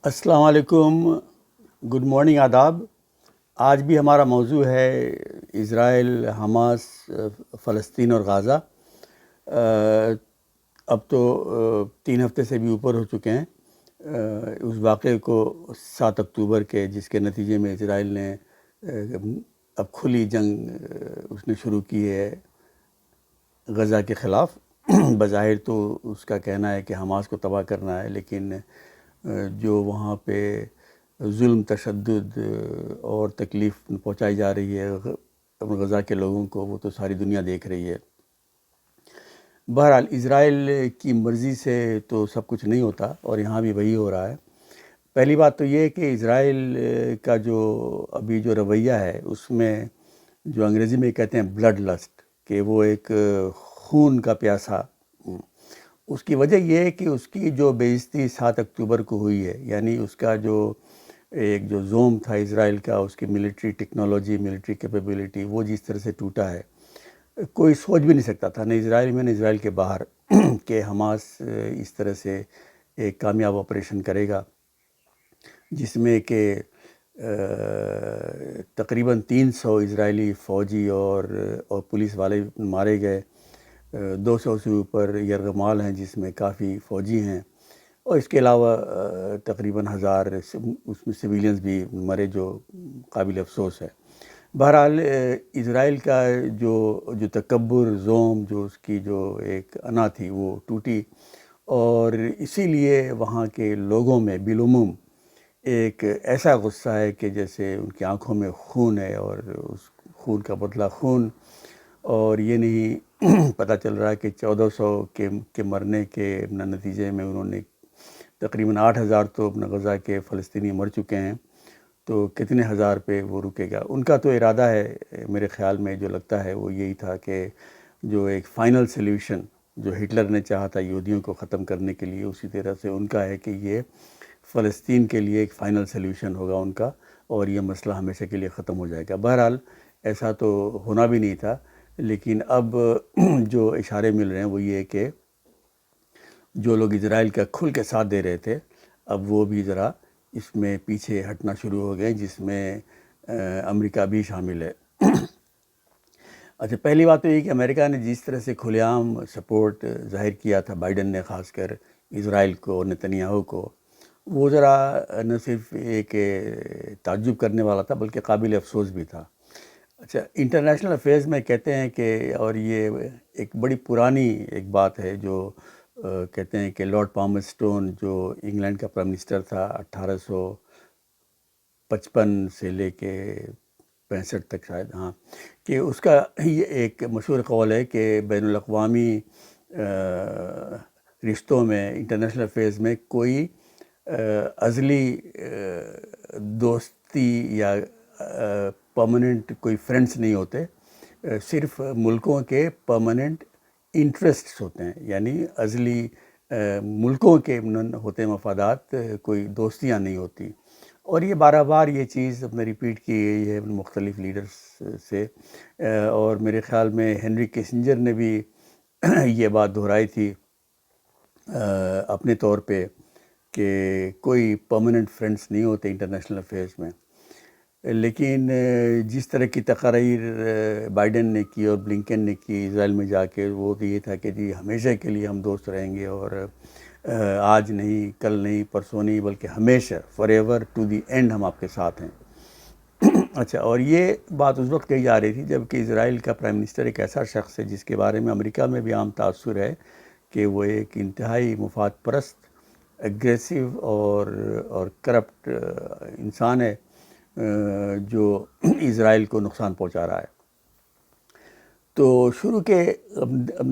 السلام علیکم، good morning, آداب۔ آج بھی ہمارا موضوع ہے اسرائیل، حماس، فلسطین اور غازہ۔ اب تو 3 ہفتے سے بھی اوپر ہو چکے ہیں اس واقعے کو 7 اکتوبر کے، جس کے نتیجے میں اسرائیل نے اب کھلی جنگ اس نے شروع کی ہے غزہ کے خلاف۔ بظاہر تو اس کا کہنا ہے کہ حماس کو تباہ کرنا ہے، لیکن جو وہاں پہ ظلم، تشدد اور تکلیف پہنچائی جا رہی ہے غزہ کے لوگوں کو، وہ تو ساری دنیا دیکھ رہی ہے۔ بہرحال اسرائیل کی مرضی سے تو سب کچھ نہیں ہوتا، اور یہاں بھی وہی ہو رہا ہے۔ پہلی بات تو یہ کہ اسرائیل کا جو ابھی جو رویہ ہے، اس میں جو انگریزی میں کہتے ہیں بلڈ لسٹ، کہ وہ ایک خون کا پیاسا، اس کی وجہ یہ ہے کہ اس کی جو بے عزتی 7 اکتوبر کو ہوئی ہے، یعنی اس کا جو ایک جو زوم تھا اسرائیل کا، اس کی ملٹری ٹیکنالوجی، ملٹری کیپیبلٹی، وہ جس طرح سے ٹوٹا ہے، کوئی سوچ بھی نہیں سکتا تھا، نہ اسرائیل میں نہ اسرائیل کے باہر، کہ حماس اس طرح سے ایک کامیاب آپریشن کرے گا جس میں کہ تقریباً 300 اسرائیلی فوجی اور پولیس والے مارے گئے، 200 سے اوپر یرغمال ہیں جس میں کافی فوجی ہیں، اور اس کے علاوہ تقریباً 1000 اس میں سویلینز بھی مرے، جو قابل افسوس ہے۔ بہرحال اسرائیل کا جو تکبر، زوم، جو اس کی جو ایک انا تھی، وہ ٹوٹی، اور اسی لیے وہاں کے لوگوں میں بالعموم ایک ایسا غصہ ہے کہ جیسے ان کی آنکھوں میں خون ہے، اور اس خون کا بدلہ خون، اور یہ نہیں پتہ چل رہا کہ 1400 کے مرنے کے نتیجے میں انہوں نے تقریباً 8000 تو اپنا غزہ کے فلسطینی مر چکے ہیں، تو کتنے ہزار پہ وہ رکے گا۔ ان کا تو ارادہ ہے، میرے خیال میں جو لگتا ہے وہ یہی تھا کہ جو ایک فائنل سلیوشن جو ہٹلر نے چاہا تھا یہودیوں کو ختم کرنے کے لیے، اسی طرح سے ان کا ہے کہ یہ فلسطین کے لیے ایک فائنل سلیوشن ہوگا ان کا، اور یہ مسئلہ ہمیشہ کے لیے ختم ہو جائے گا۔ بہرحال ایسا تو ہونا بھی نہیں تھا، لیکن اب جو اشارے مل رہے ہیں وہ یہ کہ جو لوگ اسرائیل کا کھل کے ساتھ دے رہے تھے، اب وہ بھی ذرا اس میں پیچھے ہٹنا شروع ہو گئے، جس میں امریکہ بھی شامل ہے۔ اچھا، پہلی بات تو یہ کہ امریکہ نے جس طرح سے کھلے عام سپورٹ ظاہر کیا تھا، بائیڈن نے خاص کر اسرائیل کو، نتنیاہو کو، وہ ذرا نہ صرف ایک تعجب کرنے والا تھا بلکہ قابل افسوس بھی تھا۔ اچھا، انٹرنیشنل افیئرز میں کہتے ہیں کہ، اور یہ ایک بڑی پرانی ایک بات ہے، جو کہتے ہیں کہ لارڈ پالمرسٹون جو انگلینڈ کا پرائم منسٹر تھا 1855 سے لے کے 65 تک شاید، ہاں، کہ اس کا یہ ایک مشہور قول ہے کہ بین الاقوامی رشتوں میں، انٹرنیشنل افیئرز میں کوئی ازلی دوستی یا پرماننٹ کوئی فرینڈس نہیں ہوتے، صرف ملکوں کے پرماننٹ انٹرسٹس ہوتے ہیں، یعنی ازلی ملکوں کے ہوتے ہیں مفادات، کوئی دوستیاں نہیں ہوتی۔ اور یہ بار بار یہ چیز اپنے ریپیٹ کی گئی ہے مختلف لیڈرز سے، اور میرے خیال میں ہنری کیسنجر نے بھی یہ بات دہرائی تھی اپنے طور پہ، کہ کوئی پرماننٹ فرینڈس نہیں ہوتے انٹرنیشنل افیئرز میں۔ لیکن جس طرح کی تقاریر بائیڈن نے کی اور بلنکن نے کی اسرائیل میں جا کے، وہ تو یہ تھا کہ جی ہمیشہ کے لیے ہم دوست رہیں گے، اور آج نہیں، کل نہیں، پرسوں نہیں، بلکہ ہمیشہ، for ever to the end ہم آپ کے ساتھ ہیں۔ اچھا، اور یہ بات اس وقت کہی جا رہی تھی جب کہ اسرائیل کا پرائم منسٹر ایک ایسا شخص ہے جس کے بارے میں امریکہ میں بھی عام تاثر ہے کہ وہ ایک انتہائی مفاد پرست، اگریسو اور کرپٹ انسان ہے، جو اسرائیل کو نقصان پہنچا رہا ہے۔ تو شروع کے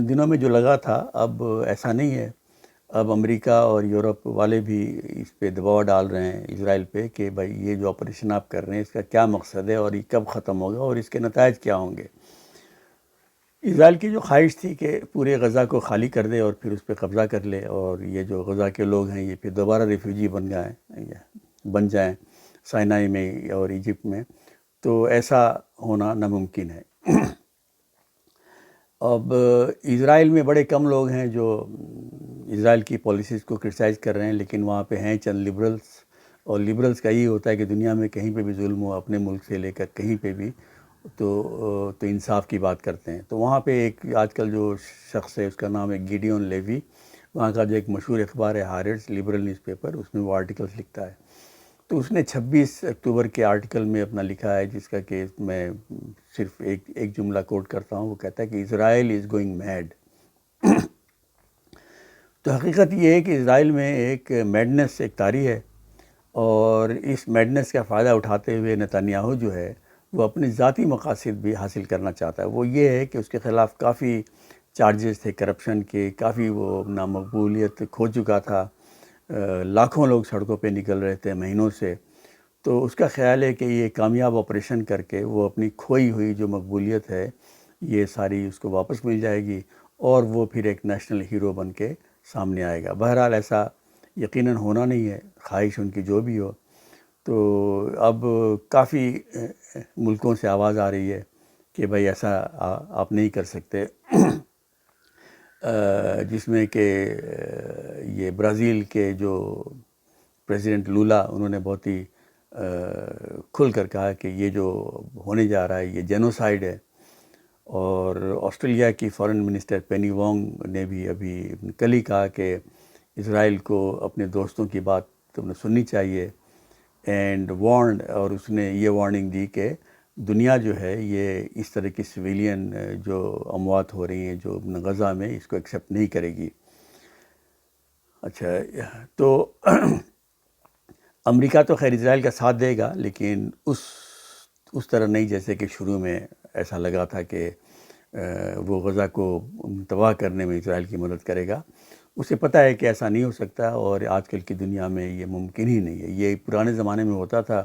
دنوں میں جو لگا تھا، اب ایسا نہیں ہے۔ اب امریکہ اور یورپ والے بھی اس پہ دباؤ ڈال رہے ہیں اسرائیل پہ کہ بھائی یہ جو آپریشن آپ کر رہے ہیں اس کا کیا مقصد ہے، اور یہ کب ختم ہوگا، اور اس کے نتائج کیا ہوں گے۔ اسرائیل کی جو خواہش تھی کہ پورے غزہ کو خالی کر دے اور پھر اس پہ قبضہ کر لے، اور یہ جو غزہ کے لوگ ہیں یہ پھر دوبارہ ریفیوجی بن جائیں سینائی میں اور ایجپٹ میں، تو ایسا ہونا ناممکن ہے۔ اب اسرائیل میں بڑے کم لوگ ہیں جو اسرائیل کی پالیسیز کو کرٹیسائز کر رہے ہیں، لیکن وہاں پہ ہیں چند لبرلز اور لبرلز کا یہ ہوتا ہے کہ دنیا میں کہیں پہ بھی ظلم ہو، اپنے ملک سے لے کر کہیں پہ بھی، تو انصاف کی بات کرتے ہیں. تو وہاں پہ ایک آج کل جو شخص ہے اس کا نام ہے گیڈیون لیوی، وہاں کا جو ایک مشہور اخبار ہے ہارٹز لبرل نیوز پیپر، اس میں وہ آرٹیکلز لکھتا ہے. تو اس نے 26 اکتوبر کے آرٹیکل میں اپنا لکھا ہے، جس کا کہ میں صرف ایک جملہ کوٹ کرتا ہوں. وہ کہتا ہے کہ اسرائیل از گوئنگ میڈ. تو حقیقت یہ ہے کہ اسرائیل میں ایک میڈنس ایک طاری ہے، اور اس میڈنس کا فائدہ اٹھاتے ہوئے نتنیاہو جو ہے وہ اپنے ذاتی مقاصد بھی حاصل کرنا چاہتا ہے. وہ یہ ہے کہ اس کے خلاف کافی چارجز تھے کرپشن کے، کافی وہ نامقبولیت کھو چکا تھا، لاکھوں لوگ سڑکوں پہ نکل رہے تھے مہینوں سے. تو اس کا خیال ہے کہ یہ کامیاب آپریشن کر کے وہ اپنی کھوئی ہوئی جو مقبولیت ہے یہ ساری اس کو واپس مل جائے گی، اور وہ پھر ایک نیشنل ہیرو بن کے سامنے آئے گا. بہرحال ایسا یقیناً ہونا نہیں ہے، خواہش ان کی جو بھی ہو. تو اب کافی ملکوں سے آواز آ رہی ہے کہ بھائی ایسا آپ نہیں کر سکتے، جس میں کہ یہ برازیل کے جو پریزیڈنٹ لولا انہوں نے بہت ہی کھل کر کہا کہ یہ جو ہونے جا رہا ہے یہ جینوسائیڈ ہے. اور آسٹریلیا کی فارن منسٹر پینی وانگ نے بھی ابھی کل ہی کہا کہ اسرائیل کو اپنے دوستوں کی بات تم نے سننی چاہیے، اینڈ وارنڈ، اور اس نے یہ وارننگ دی کہ دنیا جو ہے یہ اس طرح کی سویلین جو اموات ہو رہی ہیں جو غزہ میں، اس کو ایکسیپٹ نہیں کرے گی. اچھا، تو امریکہ تو خیر اسرائیل کا ساتھ دے گا، لیکن اس طرح نہیں جیسے کہ شروع میں ایسا لگا تھا کہ وہ غزہ کو تباہ کرنے میں اسرائیل کی مدد کرے گا. اسے پتہ ہے کہ ایسا نہیں ہو سکتا، اور آج کل کی دنیا میں یہ ممکن ہی نہیں ہے. یہ پرانے زمانے میں ہوتا تھا،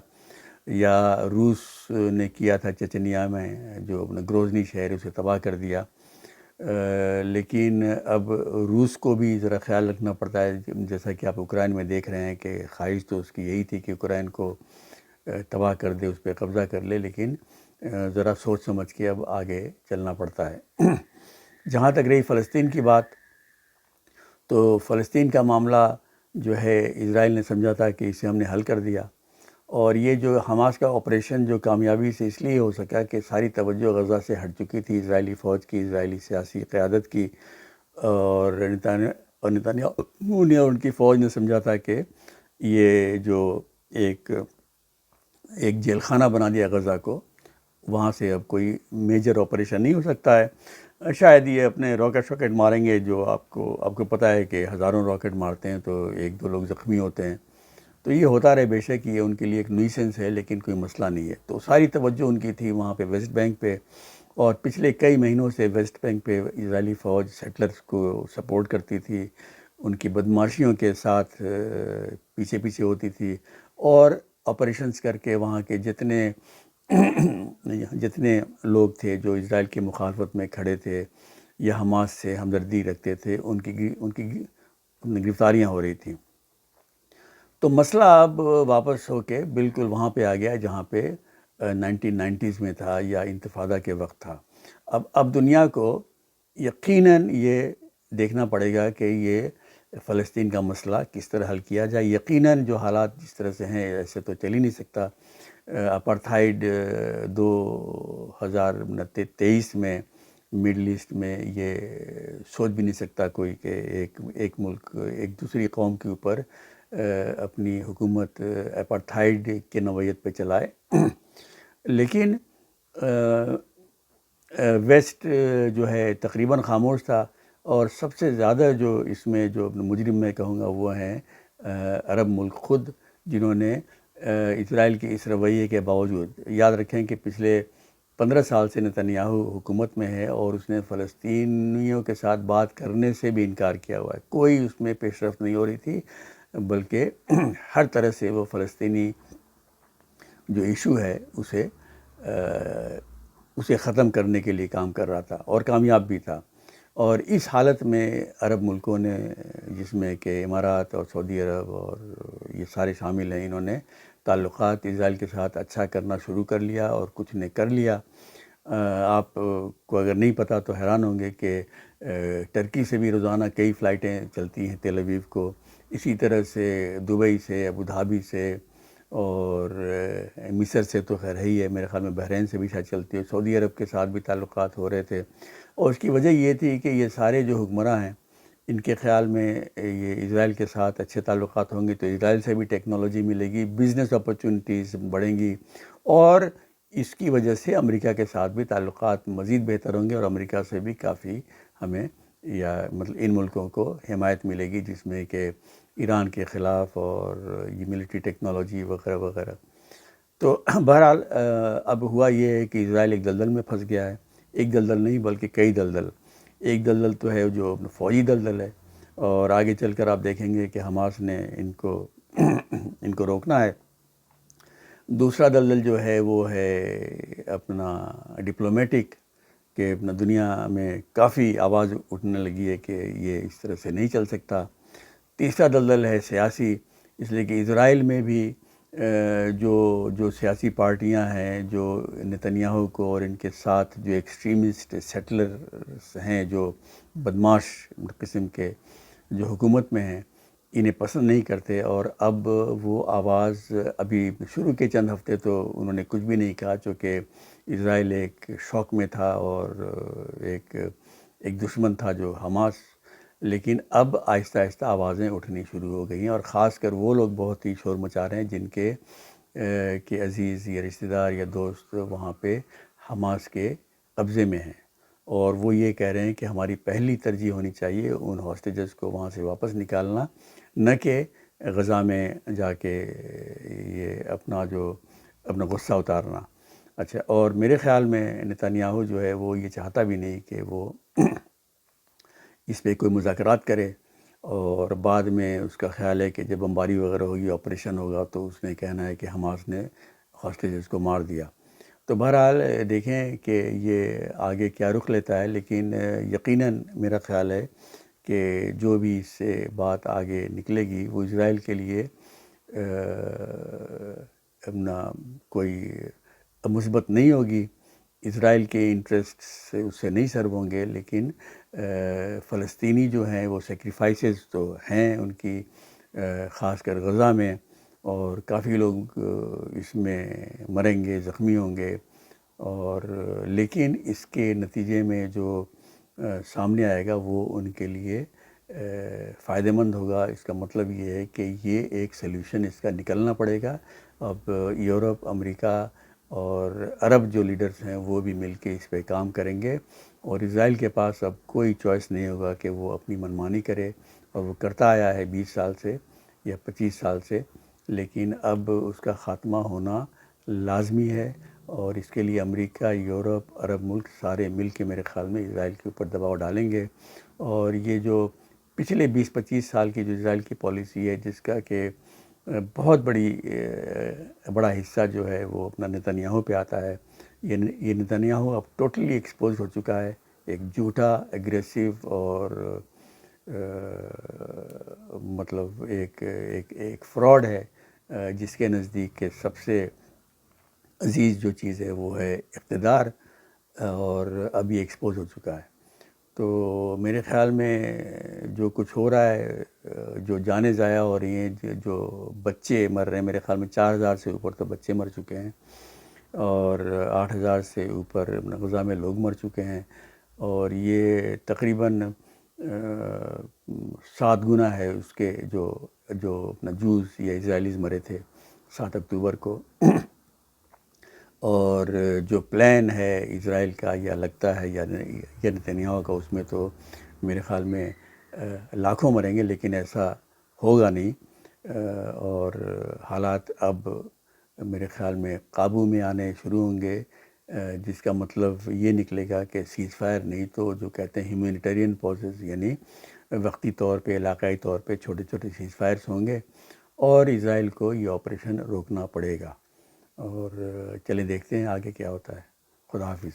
یا روس نے کیا تھا چچنیا میں، جو اپنا گروزنی شہر اسے تباہ کر دیا. لیکن اب روس کو بھی ذرا خیال رکھنا پڑتا ہے، جیسا کہ آپ اوکرائن میں دیکھ رہے ہیں کہ خواہش تو اس کی یہی تھی کہ اوکرائن کو تباہ کر دے، اس پہ قبضہ کر لے، لیکن ذرا سوچ سمجھ کے اب آگے چلنا پڑتا ہے. جہاں تک رہی فلسطین کی بات، تو فلسطین کا معاملہ جو ہے اسرائیل نے سمجھا تھا کہ اسے ہم نے حل کر دیا، اور یہ جو حماس کا آپریشن جو کامیابی سے اس لیے ہو سکا کہ ساری توجہ غزہ سے ہٹ چکی تھی، اسرائیلی فوج کی، اسرائیلی سیاسی قیادت کی، اور نتنیاہو نے اور ان کی فوج نے سمجھا تھا کہ یہ جو ایک جیل خانہ بنا دیا غزہ کو، وہاں سے اب کوئی میجر آپریشن نہیں ہو سکتا ہے. شاید یہ اپنے راکٹ ماریں گے، جو آپ کو پتہ ہے کہ ہزاروں راکٹ مارتے ہیں تو ایک دو لوگ زخمی ہوتے ہیں. تو یہ ہوتا رہے، بے شک یہ ان کے لیے ایک نیوسنس ہے، لیکن کوئی مسئلہ نہیں ہے. تو ساری توجہ ان کی تھی وہاں پہ ویسٹ بینک پہ، اور پچھلے کئی مہینوں سے ویسٹ بینک پہ اسرائیلی فوج سیٹلرز کو سپورٹ کرتی تھی، ان کی بدماشیوں کے ساتھ پیچھے ہوتی تھی، اور آپریشنز کر کے وہاں کے جتنے لوگ تھے جو اسرائیل کی مخالفت میں کھڑے تھے یا حماس سے ہمدردی رکھتے تھے، ان کی گرفتاریاں ہو رہی تھیں. تو مسئلہ اب واپس ہو کے بالکل وہاں پہ آ گیا جہاں پہ 1990s میں تھا یا انتفاضہ کے وقت تھا. اب دنیا کو یقیناً یہ دیکھنا پڑے گا کہ یہ فلسطین کا مسئلہ کس طرح حل کیا جائے. یقیناً جو حالات جس طرح سے ہیں ایسے تو چل ہی نہیں سکتا. اپارتھائیڈ 2023 میں مڈل ایسٹ میں یہ سوچ بھی نہیں سکتا کوئی کہ ایک ملک ایک دوسری قوم کے اوپر اپنی حکومت اپارتھائیڈ کے نوعیت پہ چلائے. لیکن ویسٹ جو ہے تقریباً خاموش تھا، اور سب سے زیادہ جو اس میں جو مجرم میں کہوں گا وہ ہیں عرب ملک خود، جنہوں نے اسرائیل کے اس رویے کے باوجود، یاد رکھیں کہ پچھلے 15 سال سے نتنیاہو حکومت میں ہے، اور اس نے فلسطینیوں کے ساتھ بات کرنے سے بھی انکار کیا ہوا ہے. کوئی اس میں پیش رفت نہیں ہو رہی تھی، بلکہ ہر طرح سے وہ فلسطینی جو ایشو ہے اسے ختم کرنے کے لیے کام کر رہا تھا، اور کامیاب بھی تھا. اور اس حالت میں عرب ملکوں نے، جس میں کہ امارات اور سعودی عرب اور یہ سارے شامل ہیں، انہوں نے تعلقات اسرائیل کے ساتھ اچھا کرنا شروع کر لیا، اور کچھ نے کر لیا. آپ کو اگر نہیں پتہ تو حیران ہوں گے کہ ٹرکی سے بھی روزانہ کئی فلائٹیں چلتی ہیں تیل ابیب کو، اسی طرح سے دبئی سے، ابوظہبی سے، اور مصر سے تو خیر ہی ہے، میرے خیال میں بحرین سے بھی شاید چلتی ہے، سعودی عرب کے ساتھ بھی تعلقات ہو رہے تھے، اور اس کی وجہ یہ تھی کہ یہ سارے جو حکمراں ہیں ان کے خیال میں یہ اسرائیل کے ساتھ اچھے تعلقات ہوں گے تو اسرائیل سے بھی ٹیکنالوجی ملے گی، بزنس اپرچونٹیز بڑھیں گی، اور اس کی وجہ سے امریکہ کے ساتھ بھی تعلقات مزید بہتر ہوں گے، اور امریکہ سے بھی کافی ہمیں یا مطلب ان ملکوں کو حمایت ملے گی، جس میں کہ ایران کے خلاف اور یہ ملٹری ٹیکنالوجی وغیرہ وغیرہ۔ تو بہرحال اب ہوا یہ ہے کہ اسرائیل ایک دلدل میں پھنس گیا ہے، ایک دلدل نہیں بلکہ کئی دلدل۔ ایک دلدل تو ہے جو فوجی دلدل ہے، اور آگے چل کر آپ دیکھیں گے کہ حماس نے ان کو روکنا ہے۔ دوسرا دلدل جو ہے وہ ہے اپنا ڈپلومیٹک، کہ اپنا دنیا میں کافی آواز اٹھنے لگی ہے کہ یہ اس طرح سے نہیں چل سکتا۔ تیسرا دلدل ہے سیاسی، اس لیے کہ اسرائیل میں بھی جو سیاسی پارٹیاں ہیں جو نتنیاہو کو اور ان کے ساتھ جو ایکسٹریمسٹ سیٹلرز ہیں، جو بدماش قسم کے جو حکومت میں ہیں، انہیں پسند نہیں کرتے، اور اب وہ آواز ابھی شروع کے چند ہفتے تو انہوں نے کچھ بھی نہیں کہا، چونکہ اسرائیل ایک شوق میں تھا اور ایک دشمن تھا جو حماس، لیکن اب آہستہ آہستہ آوازیں اٹھنی شروع ہو گئی ہیں، اور خاص کر وہ لوگ بہت ہی شور مچا رہے ہیں جن کے کہ عزیز یا رشتہ دار یا دوست وہاں پہ حماس کے قبضے میں ہیں، اور وہ یہ کہہ رہے ہیں کہ ہماری پہلی ترجیح ہونی چاہیے ان ہاسٹیجز کو وہاں سے واپس نکالنا، نہ کہ غزہ میں جا کے یہ اپنا غصہ اتارنا۔ اچھا، اور میرے خیال میں نتنیاہو جو ہے وہ یہ چاہتا بھی نہیں کہ وہ اس پہ کوئی مذاکرات کرے، اور بعد میں اس کا خیال ہے کہ جب بمباری وغیرہ ہوگی، آپریشن ہوگا، تو اس نے کہنا ہے کہ حماس نے ہاسٹیجز کو مار دیا۔ تو بہرحال دیکھیں کہ یہ آگے کیا رخ لیتا ہے، لیکن یقیناً میرا خیال ہے کہ جو بھی اس سے بات آگے نکلے گی وہ اسرائیل کے لیے اپنا کوئی مثبت نہیں ہوگی، اسرائیل کے انٹرسٹ سے اس سے نہیں سرو ہوں گے، لیکن فلسطینی جو ہیں وہ سیکریفائسز تو ہیں ان کی، خاص کر غزہ میں، اور کافی لوگ اس میں مریں گے، زخمی ہوں گے، اور لیکن اس کے نتیجے میں جو سامنے آئے گا وہ ان کے لیے فائدہ مند ہوگا۔ اس کا مطلب یہ ہے کہ یہ ایک سلیوشن اس کا نکلنا پڑے گا۔ اب یورپ، امریکہ اور عرب جو لیڈرز ہیں وہ بھی مل کے اس پہ کام کریں گے، اور اسرائیل کے پاس اب کوئی چوائس نہیں ہوگا کہ وہ اپنی منمانی کرے، اور وہ کرتا آیا ہے 20 سال سے یا 25 سال سے، لیکن اب اس کا خاتمہ ہونا لازمی ہے، اور اس کے لیے امریکہ، یورپ، عرب ملک سارے مل کے میرے خیال میں اسرائیل کے اوپر دباؤ ڈالیں گے، اور یہ جو پچھلے 20-25 سال کی جو اسرائیل کی پالیسی ہے، جس کا کہ بہت بڑا حصہ جو ہے وہ اپنا نتنیاہو پہ آتا ہے، یہ نتنیاہو اب ٹوٹلی ایکسپوز ہو چکا ہے، ایک جھوٹا، ایگریسو اور مطلب ایک فراڈ ہے، جس کے نزدیک کہ سب سے عزیز جو چیز ہے وہ ہے اقتدار، اور اب یہ ایکسپوز ہو چکا ہے۔ تو میرے خیال میں جو کچھ ہو رہا ہے، جو جانیں ضائع ہو رہی ہیں، جو بچے مر رہے ہیں، میرے خیال میں 4000 سے اوپر تو بچے مر چکے ہیں، اور 8000 سے اوپر غزہ میں لوگ مر چکے ہیں، اور یہ تقریباً 7 گنا ہے اس کے جو اپنا جوز یا اسرائیلیز مرے تھے 7 اکتوبر کو۔ اور جو پلان ہے اسرائیل کا، یا لگتا ہے یا نتنیاہو کا، اس میں تو میرے خیال میں لاکھوں مریں گے، لیکن ایسا ہوگا نہیں، اور حالات اب میرے خیال میں قابو میں آنے شروع ہوں گے، جس کا مطلب یہ نکلے گا کہ سیز فائر نہیں تو جو کہتے ہیں ہیومینیٹیرین پازز، یعنی وقتی طور پہ، علاقائی طور پہ چھوٹے چھوٹے سیز فائرز ہوں گے، اور اسرائیل کو یہ آپریشن روکنا پڑے گا۔ اور چلیں دیکھتے ہیں آگے کیا ہوتا ہے۔ خدا حافظ۔